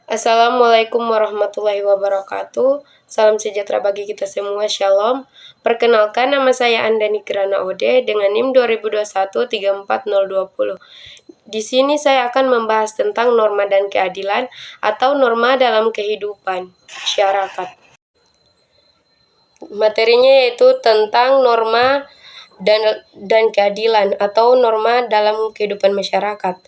Assalamualaikum warahmatullahi wabarakatuh. Salam sejahtera bagi kita semua, Shalom. Perkenalkan, nama saya Andani Kirana Ode dengan NIM 2021-34020. Di sini saya akan membahas tentang norma dan keadilan atau norma dalam kehidupan masyarakat. Materinya yaitu tentang norma dan keadilan atau norma dalam kehidupan masyarakat.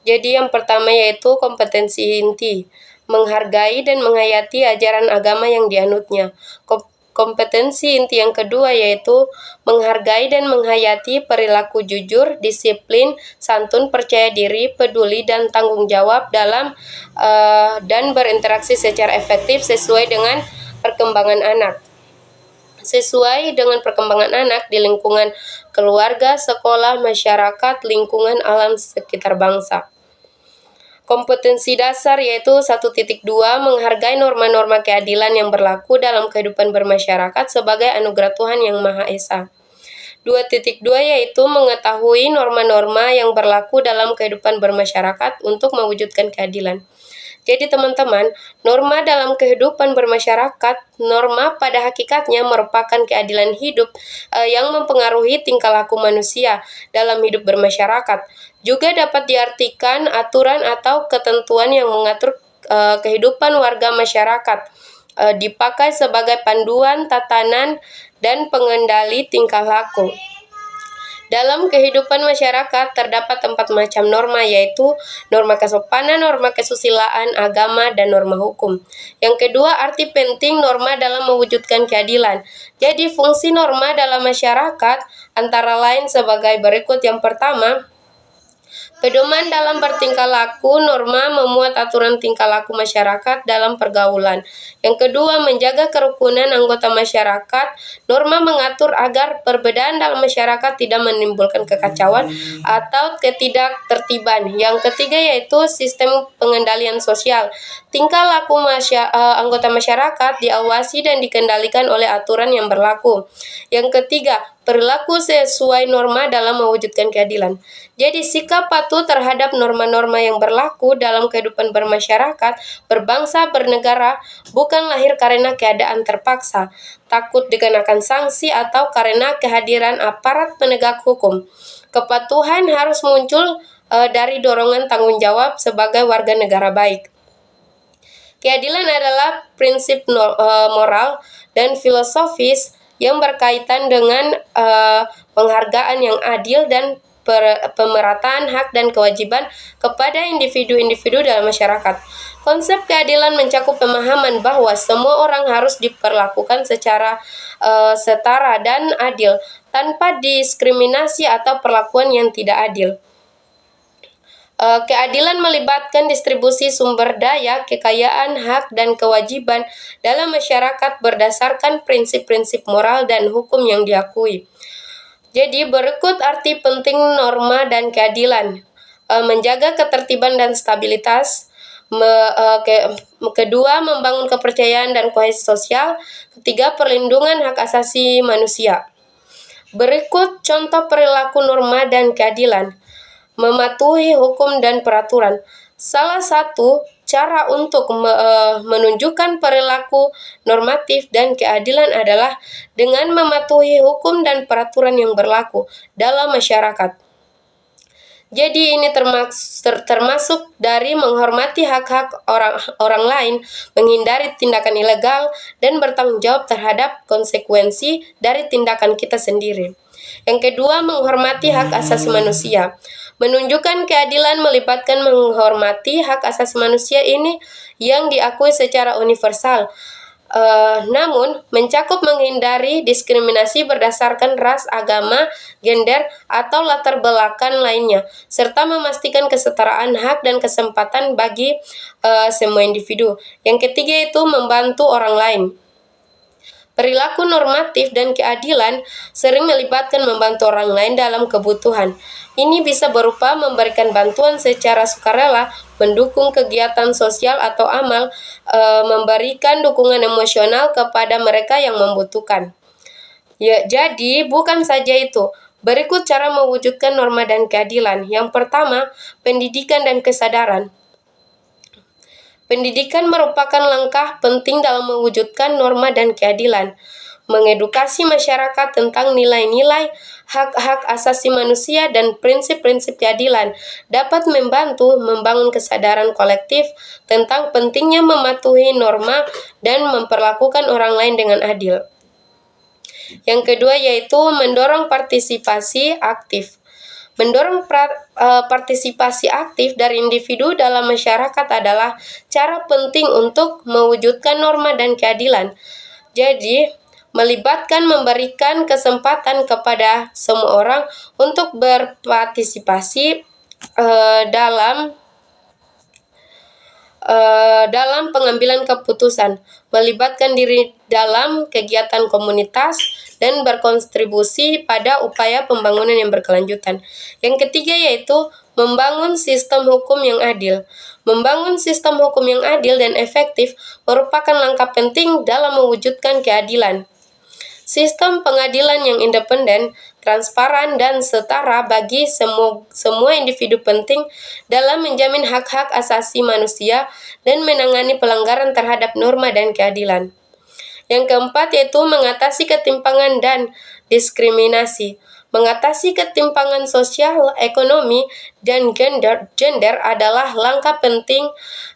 Jadi yang pertama yaitu kompetensi inti, menghargai dan menghayati ajaran agama yang dianutnya. Kompetensi inti yang kedua yaitu menghargai dan menghayati perilaku jujur, disiplin, santun, percaya diri, peduli, dan tanggung jawab dalam dan berinteraksi secara efektif sesuai dengan perkembangan anak. Sesuai dengan perkembangan anak di lingkungan keluarga, sekolah, masyarakat, lingkungan alam sekitar bangsa. Kompetensi dasar yaitu 1.2 menghargai norma-norma keadilan yang berlaku dalam kehidupan bermasyarakat sebagai anugerah Tuhan Yang Maha Esa. 2.2 yaitu mengetahui norma-norma yang berlaku dalam kehidupan bermasyarakat untuk mewujudkan keadilan. Jadi teman-teman, norma dalam kehidupan bermasyarakat, norma pada hakikatnya merupakan keadilan hidup yang mempengaruhi tingkah laku manusia dalam hidup bermasyarakat. Juga dapat diartikan aturan atau ketentuan yang mengatur kehidupan warga masyarakat, dipakai sebagai panduan, tatanan, dan pengendali tingkah laku. Dalam kehidupan masyarakat terdapat 4 macam norma, yaitu norma kesopanan, norma kesusilaan, agama, dan norma hukum. Yang kedua, arti penting norma dalam mewujudkan keadilan. Jadi fungsi norma dalam masyarakat antara lain sebagai berikut. Yang pertama, pedoman dalam bertingkah laku. Norma memuat aturan tingkah laku masyarakat dalam pergaulan. Yang kedua, menjaga kerukunan anggota masyarakat. Norma mengatur agar perbedaan dalam masyarakat tidak menimbulkan kekacauan atau ketidaktertiban. Yang ketiga yaitu sistem pengendalian sosial. Tingkah laku anggota masyarakat diawasi dan dikendalikan oleh aturan yang berlaku. Yang ketiga, perilaku sesuai norma dalam mewujudkan keadilan. Jadi sikap patuh terhadap norma-norma yang berlaku dalam kehidupan bermasyarakat, berbangsa, bernegara, bukan lahir karena keadaan terpaksa, takut dikenakan sanksi, atau karena kehadiran aparat penegak hukum. Kepatuhan harus muncul dari dorongan tanggung jawab sebagai warga negara baik. Keadilan adalah prinsip moral dan filosofis yang berkaitan dengan penghargaan yang adil dan pemerataan hak dan kewajiban kepada individu-individu dalam masyarakat. Konsep keadilan mencakup pemahaman bahwa semua orang harus diperlakukan secara setara dan adil, tanpa diskriminasi atau perlakuan yang tidak adil. Keadilan melibatkan distribusi sumber daya, kekayaan, hak, dan kewajiban dalam masyarakat berdasarkan prinsip-prinsip moral dan hukum yang diakui. Jadi berikut arti penting norma dan keadilan. Menjaga ketertiban dan stabilitas. Kedua, membangun kepercayaan dan kohesi sosial. Ketiga, perlindungan hak asasi manusia. Berikut contoh perilaku norma dan keadilan. Mematuhi hukum dan peraturan. Salah satu cara untuk menunjukkan perilaku normatif dan keadilan adalah dengan mematuhi hukum dan peraturan yang berlaku dalam masyarakat. Jadi ini termasuk dari menghormati hak-hak orang lain, menghindari tindakan ilegal, dan bertanggung jawab terhadap konsekuensi dari tindakan kita sendiri. Yang kedua, menghormati hak asasi manusia. Menunjukkan keadilan melibatkan menghormati hak asasi manusia ini yang diakui secara universal, namun mencakup menghindari diskriminasi berdasarkan ras, agama, gender, atau latar belakang lainnya, serta memastikan kesetaraan hak dan kesempatan bagi semua individu. Yang ketiga itu membantu orang lain. Perilaku normatif dan keadilan sering melibatkan membantu orang lain dalam kebutuhan. Ini bisa berupa memberikan bantuan secara sukarela, mendukung kegiatan sosial atau amal, memberikan dukungan emosional kepada mereka yang membutuhkan. Ya, jadi bukan saja itu. Berikut cara mewujudkan norma dan keadilan. Yang pertama, pendidikan dan kesadaran. Pendidikan merupakan langkah penting dalam mewujudkan norma dan keadilan. Mengedukasi masyarakat tentang nilai-nilai, hak-hak asasi manusia, dan prinsip-prinsip keadilan dapat membantu membangun kesadaran kolektif tentang pentingnya mematuhi norma dan memperlakukan orang lain dengan adil. Yang kedua yaitu mendorong partisipasi aktif. Mendorong partisipasi aktif dari individu dalam masyarakat adalah cara penting untuk mewujudkan norma dan keadilan. Jadi, melibatkan memberikan kesempatan kepada semua orang untuk berpartisipasi dalam pengambilan keputusan, melibatkan diri dalam kegiatan komunitas, dan berkontribusi pada upaya pembangunan yang berkelanjutan. Yang ketiga yaitu membangun sistem hukum yang adil. Membangun sistem hukum yang adil dan efektif merupakan langkah penting dalam mewujudkan keadilan. Sistem pengadilan yang independen, transparan, dan setara bagi semua individu penting dalam menjamin hak-hak asasi manusia dan menangani pelanggaran terhadap norma dan keadilan. Yang keempat yaitu mengatasi ketimpangan dan diskriminasi. Mengatasi ketimpangan sosial, ekonomi, dan gender adalah langkah penting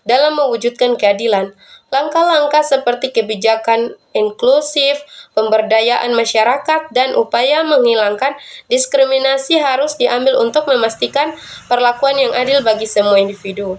dalam mewujudkan keadilan. Langkah-langkah seperti kebijakan inklusif, pemberdayaan masyarakat, dan upaya menghilangkan diskriminasi harus diambil untuk memastikan perlakuan yang adil bagi semua individu.